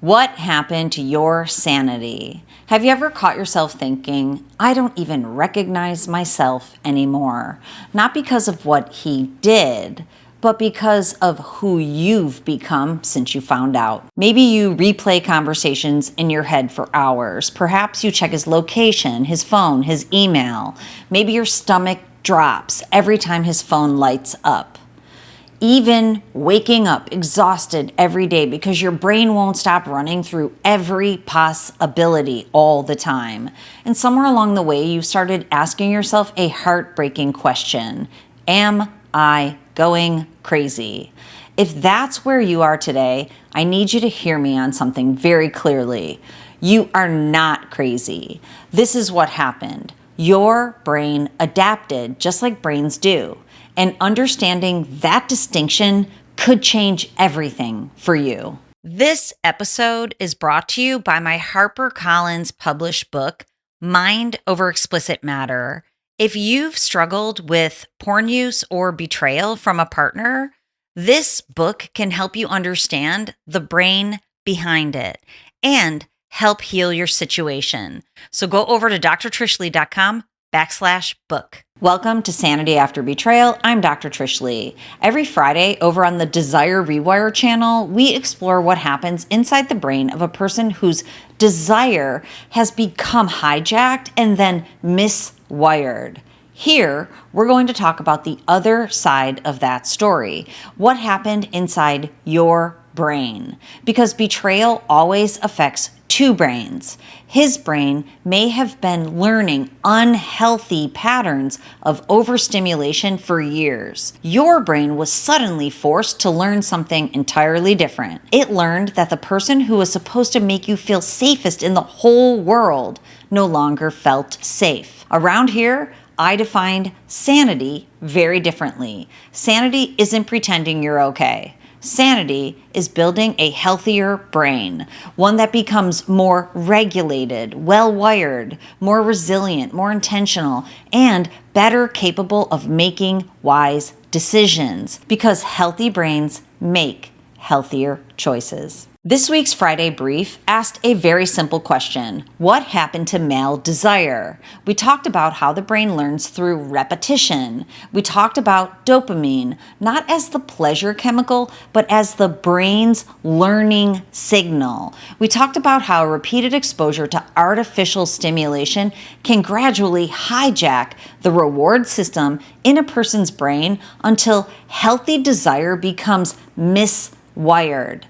What happened to your sanity? Have you ever caught yourself thinking, I don't even recognize myself anymore? Not because of what he did, but because of who you've become since you found out. Maybe you replay conversations in your head for hours. Perhaps you check his location, his phone, his email. Maybe your stomach drops every time his phone lights up. Even waking up exhausted every day because your brain won't stop running through every possibility all the time. And somewhere along the way, you started asking yourself a heartbreaking question. Am I going crazy? If that's where you are today, I need you to hear me on something very clearly. You are not crazy. This is what happened. Your brain adapted just like brains do. And understanding that distinction could change everything for you. This episode is brought to you by my HarperCollins published book, Mind Over Explicit Matter. If you've struggled with porn use or betrayal from a partner, this book can help you understand the brain behind it and help heal your situation. So go over to drtrishleigh.com/book. Welcome to Sanity After Betrayal. I'm Dr. Trish Leigh. Every Friday over on the Desire Rewire channel, we explore what happens inside the brain of a person whose desire has become hijacked and then miswired. Here, we're going to talk about the other side of that story. What happened inside your brain? Because betrayal always affects two brains. His brain may have been learning unhealthy patterns of overstimulation for years. Your brain was suddenly forced to learn something entirely different. It learned that the person who was supposed to make you feel safest in the whole world no longer felt safe. Around here, I defined sanity very differently. Sanity isn't pretending you're okay. Sanity is building a healthier brain, one that becomes more regulated, well-wired, more resilient, more intentional, and better capable of making wise decisions, because healthy brains make healthier choices. This week's Friday Brief asked a very simple question. What happened to male desire? We talked about how the brain learns through repetition. We talked about dopamine, not as the pleasure chemical, but as the brain's learning signal. We talked about how repeated exposure to artificial stimulation can gradually hijack the reward system in a person's brain until healthy desire becomes miswired.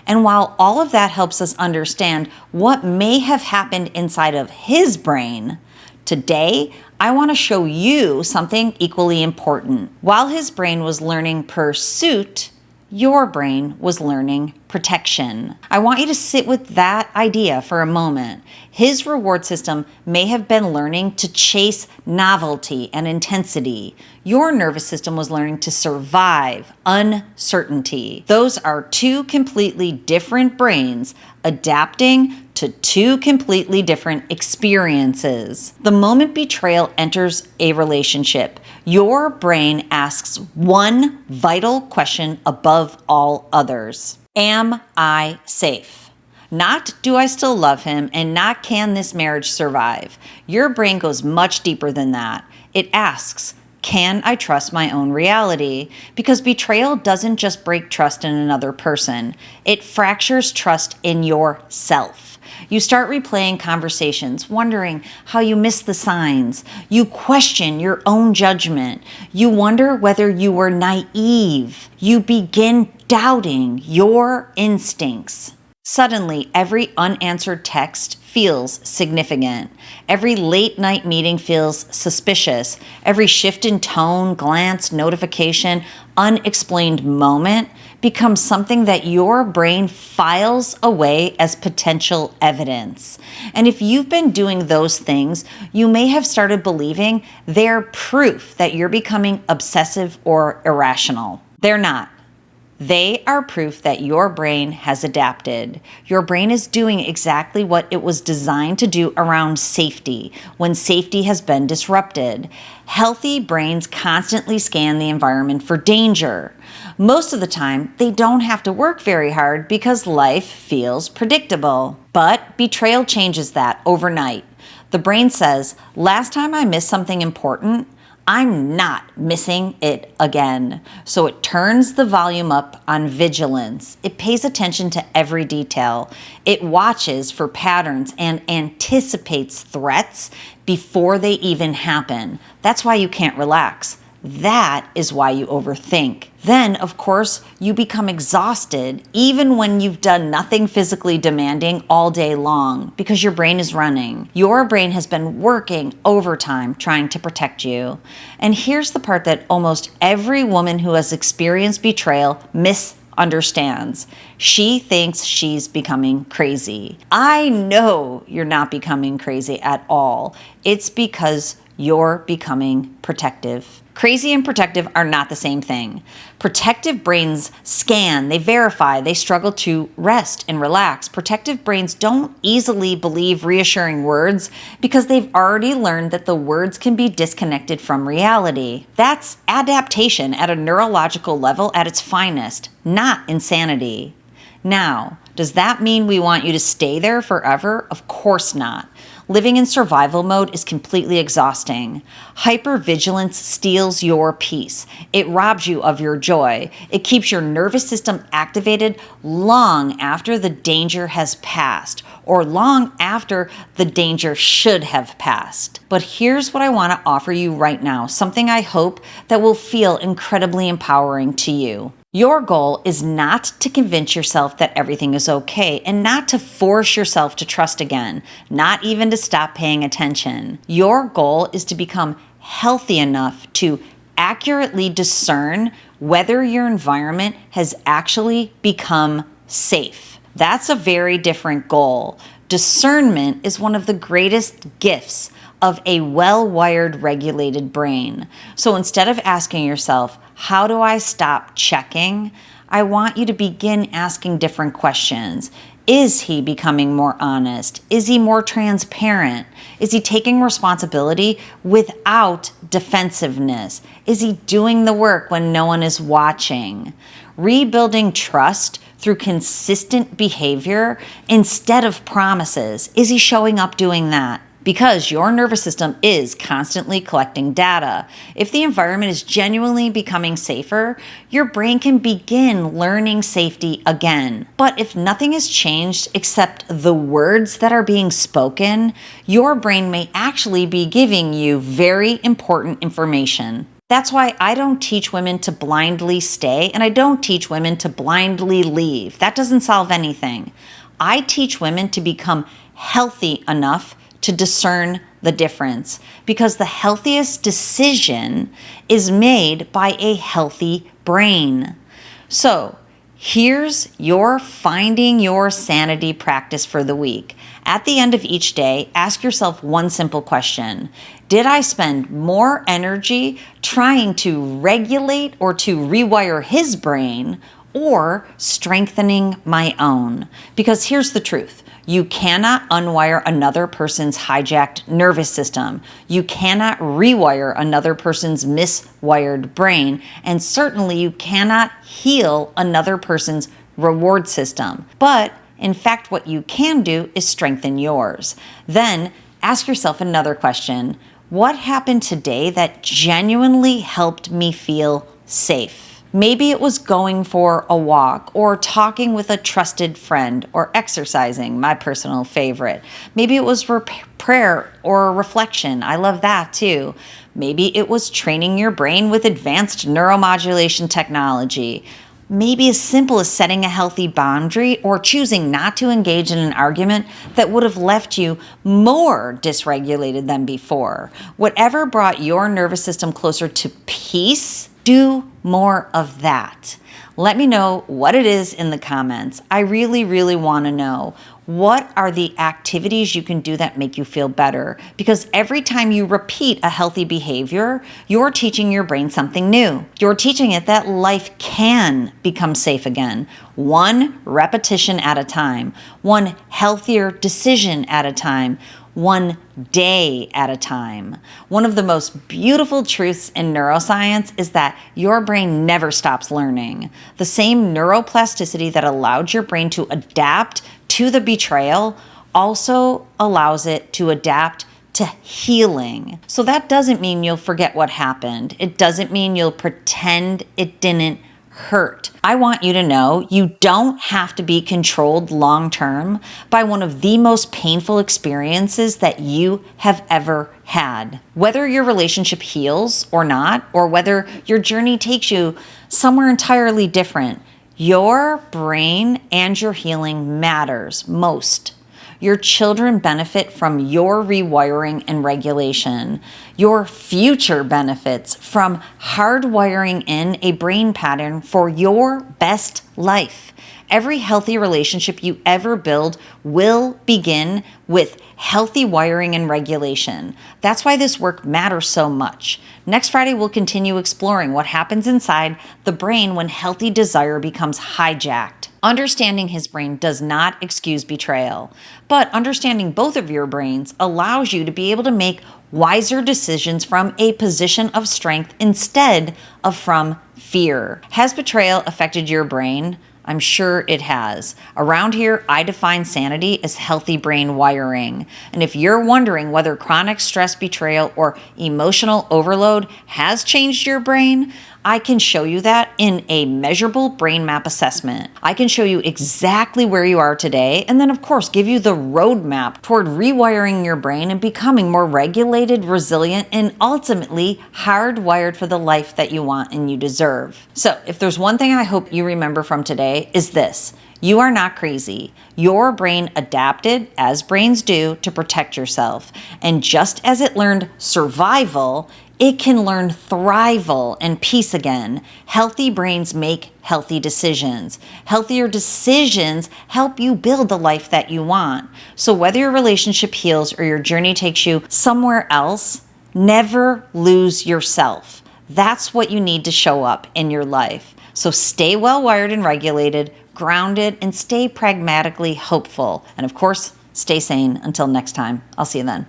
And while all of that helps us understand what may have happened inside of his brain, today I want to show you something equally important. While his brain was learning pursuit, your brain was learning protection. I want you to sit with that idea for a moment. His reward system may have been learning to chase novelty and intensity. Your nervous system was learning to survive uncertainty. Those are two completely different brains adapting to two completely different experiences. The moment betrayal enters a relationship, your brain asks one vital question above all others. Am I safe? Not do I still love him, and not can this marriage survive. Your brain goes much deeper than that. It asks, can I trust my own reality? Because betrayal doesn't just break trust in another person. It fractures trust in yourself. You start replaying conversations, wondering how you missed the signs. You question your own judgment. You wonder whether you were naive. You begin doubting your instincts. Suddenly, every unanswered text feels significant. Every late night meeting feels suspicious. Every shift in tone, glance, notification, unexplained moment becomes something that your brain files away as potential evidence. And if you've been doing those things, you may have started believing they're proof that you're becoming obsessive or irrational. They're not. They are proof that your brain has adapted. Your brain is doing exactly what it was designed to do around safety when safety has been disrupted. Healthy brains constantly scan the environment for danger. Most of the time, they don't have to work very hard because life feels predictable. But betrayal changes that overnight. The brain says, last time I missed something important, I'm not missing it again. So it turns the volume up on vigilance. It pays attention to every detail. It watches for patterns and anticipates threats before they even happen. That's why you can't relax. That is why you overthink. Then, of course, you become exhausted even when you've done nothing physically demanding all day long because your brain is running. Your brain has been working overtime trying to protect you. And here's the part that almost every woman who has experienced betrayal misunderstands. She thinks she's becoming crazy. I know you're not becoming crazy at all. It's because you're becoming protective. Crazy and protective are not the same thing. Protective brains scan, they verify, they struggle to rest and relax. Protective brains don't easily believe reassuring words because they've already learned that the words can be disconnected from reality. That's adaptation at a neurological level at its finest, not insanity. Now, does that mean we want you to stay there forever? Of course not. Living in survival mode is completely exhausting. Hypervigilance steals your peace. It robs you of your joy. It keeps your nervous system activated long after the danger has passed, or long after the danger should have passed. But here's what I want to offer you right now, something I hope that will feel incredibly empowering to you. Your goal is not to convince yourself that everything is okay and not to force yourself to trust again, not even to stop paying attention. Your goal is to become healthy enough to accurately discern whether your environment has actually become safe. That's a very different goal. Discernment is one of the greatest gifts of a well-wired, regulated brain. So instead of asking yourself, how do I stop checking? I want you to begin asking different questions. Is he becoming more honest? Is he more transparent? Is he taking responsibility without defensiveness? Is he doing the work when no one is watching? Rebuilding trust through consistent behavior instead of promises. Is he showing up doing that? Because your nervous system is constantly collecting data. If the environment is genuinely becoming safer, your brain can begin learning safety again. But if nothing has changed except the words that are being spoken, your brain may actually be giving you very important information. That's why I don't teach women to blindly stay, and I don't teach women to blindly leave. That doesn't solve anything. I teach women to become healthy enough to discern the difference, because the healthiest decision is made by a healthy brain. So here's your finding your sanity practice for the week. At the end of each day, ask yourself one simple question. Did I spend more energy trying to regulate or to rewire his brain, or strengthening my own? Because here's the truth. You cannot unwire another person's hijacked nervous system. You cannot rewire another person's miswired brain. And certainly you cannot heal another person's reward system. But in fact, what you can do is strengthen yours. Then ask yourself another question. What happened today that genuinely helped me feel safe? Maybe it was going for a walk, or talking with a trusted friend, or exercising, my personal favorite. Maybe it was prayer or reflection. I love that too. Maybe it was training your brain with advanced neuromodulation technology. Maybe as simple as setting a healthy boundary or choosing not to engage in an argument that would have left you more dysregulated than before. Whatever brought your nervous system closer to peace, do more of that. Let me know what it is in the comments. I really, really want to know. What are the activities you can do that make you feel better? Because every time you repeat a healthy behavior, you're teaching your brain something new. You're teaching it that life can become safe again, one repetition at a time, one healthier decision at a time, one day at a time. One of the most beautiful truths in neuroscience is that your brain never stops learning. The same neuroplasticity that allowed your brain to adapt to the betrayal also allows it to adapt to healing. So that doesn't mean you'll forget what happened. It doesn't mean you'll pretend it didn't hurt. I want you to know you don't have to be controlled long term by one of the most painful experiences that you have ever had. Whether your relationship heals or not, or whether your journey takes you somewhere entirely different, your brain and your healing matters most. Your children benefit from your rewiring and regulation. Your future benefits from hardwiring in a brain pattern for your best life. Every healthy relationship you ever build will begin with healthy wiring and regulation. That's why this work matters so much. Next Friday, we'll continue exploring what happens inside the brain when healthy desire becomes hijacked. Understanding his brain does not excuse betrayal, but understanding both of your brains allows you to be able to make wiser decisions from a position of strength instead of from fear. Has betrayal affected your brain? I'm sure it has. Around here, I define sanity as healthy brain wiring. And if you're wondering whether chronic stress, betrayal, or emotional overload has changed your brain, I can show you that in a measurable brain map assessment. I can show you exactly where you are today, and then of course give you the roadmap toward rewiring your brain and becoming more regulated, resilient, and ultimately hardwired for the life that you want and you deserve. So if there's one thing I hope you remember from today is this: you are not crazy. Your brain adapted, as brains do, to protect yourself. And just as it learned survival, it can learn thrival and peace again. Healthy brains make healthy decisions. Healthier decisions help you build the life that you want. So whether your relationship heals or your journey takes you somewhere else, never lose yourself. That's what you need to show up in your life. So stay well wired and regulated, grounded, and stay pragmatically hopeful. And of course, stay sane until next time. I'll see you then.